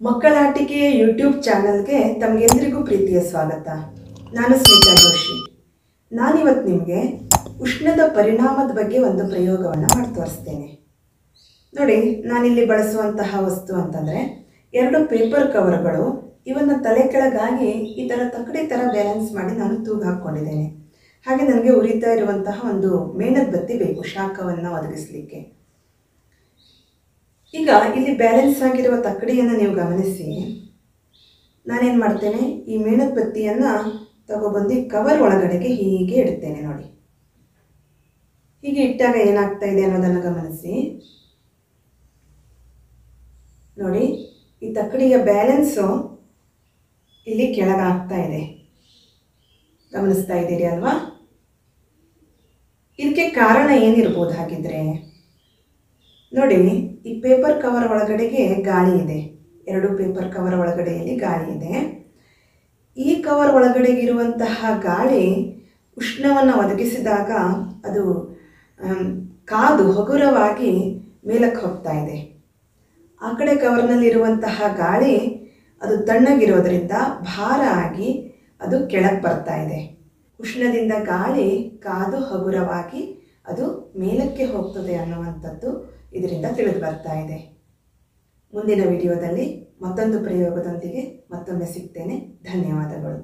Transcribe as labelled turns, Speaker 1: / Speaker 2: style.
Speaker 1: ಮಕ್ಕಳಾಟಿಕೆಯ YouTube ಚಾನಲ್ಗೆ ತಮಗೆಲ್ಲರಿಗೂ ಪ್ರೀತಿಯ ಸ್ವಾಗತ. ನಾನು ಸ್ಮಿತಾ ಜೋಶಿ. ನಾನಿವತ್ತು ನಿಮಗೆ ಉಷ್ಣದ ಪರಿಣಾಮದ ಬಗ್ಗೆ ಒಂದು ಪ್ರಯೋಗವನ್ನು ಮಾಡಿ ತೋರಿಸ್ತೇನೆ. ನೋಡಿ, ನಾನಿಲ್ಲಿ ಬಳಸುವಂತಹ ವಸ್ತು ಅಂತಂದರೆ 2 ಪೇಪರ್ ಕವರ್ಗಳು. ಇವನ್ನು ತಲೆ ಕೆಳಗಾಗಿ ಈ ಥರ ತಕ್ಕಡಿ ಥರ ಬ್ಯಾಲೆನ್ಸ್ ಮಾಡಿ ನಾನು ತೂಗು ಹಾಕ್ಕೊಂಡಿದ್ದೇನೆ. ಹಾಗೆ ನನಗೆ ಉರಿತಾ ಇರುವಂತಹ ಒಂದು ಮೇಣದ ಬತ್ತಿ ಬೇಕು ಶಾಖವನ್ನು ಒದಗಿಸಲಿಕ್ಕೆ. ಈಗ ಇಲ್ಲಿ ಬ್ಯಾಲೆನ್ಸ್ ಆಗಿರುವ ತಕ್ಕಡಿಯನ್ನು ನೀವು ಗಮನಿಸಿ. ನಾನೇನು ಮಾಡ್ತೇನೆ, ಈ ಮೇಣದ ಬತ್ತಿಯನ್ನು ತಗೊಬಂದು ಕವರ್ ಒಳಗಡೆಗೆ ಹೀಗೆ ಇಡ್ತೇನೆ. ನೋಡಿ, ಹೀಗೆ ಇಟ್ಟಾಗ ಏನಾಗ್ತಾ ಇದೆ ಅನ್ನೋದನ್ನು ಗಮನಿಸಿ. ನೋಡಿ, ಈ ತಕ್ಕಡಿಯ ಬ್ಯಾಲೆನ್ಸು ಇಲ್ಲಿ ಕೆಳಗಾಗ್ತಾ ಇದೆ. ಗಮನಿಸ್ತಾ ಇದ್ದೀರಿ ಅಲ್ವಾ? ಇದಕ್ಕೆ ಕಾರಣ ಏನಿರ್ಬೋದು ಹಾಗಿದ್ರೆ? ನೋಡಿ, ಈ ಪೇಪರ್ ಕವರ್ ಒಳಗಡೆಗೆ ಗಾಳಿ ಇದೆ. 2 ಪೇಪರ್ ಕವರ್ ಒಳಗಡೆಯಲ್ಲಿ ಗಾಳಿ ಇದೆ. ಈ ಕವರ್ ಒಳಗಡೆಗಿರುವಂತಹ ಗಾಳಿ ಉಷ್ಣವನ್ನು ಒದಗಿಸಿದಾಗ ಅದು ಕಾದು ಹಗುರವಾಗಿ ಮೇಲಕ್ಕೆ ಹೋಗ್ತಾ ಇದೆ. ಆ ಕಡೆ ಕವರ್ನಲ್ಲಿರುವಂತಹ ಗಾಳಿ ಅದು ತಣ್ಣಗಿರೋದ್ರಿಂದ ಭಾರ ಆಗಿ ಅದು ಕೆಳಗೆ ಬರ್ತಾ ಇದೆ. ಉಷ್ಣದಿಂದ ಗಾಳಿ ಕಾದು ಹಗುರವಾಗಿ ಅದು ಮೇಲಕ್ಕೆ ಹೋಗ್ತದೆ ಅನ್ನುವಂಥದ್ದು ಇದರಿಂದ ತಿಳಿದು ಬರ್ತಾ ಇದೆ. ಮುಂದಿನ ವಿಡಿಯೋದಲ್ಲಿ ಮತ್ತೊಂದು ಪ್ರಯೋಗದೊಂದಿಗೆ ಮತ್ತೊಮ್ಮೆ ಸಿಗ್ತೇನೆ. ಧನ್ಯವಾದಗಳು.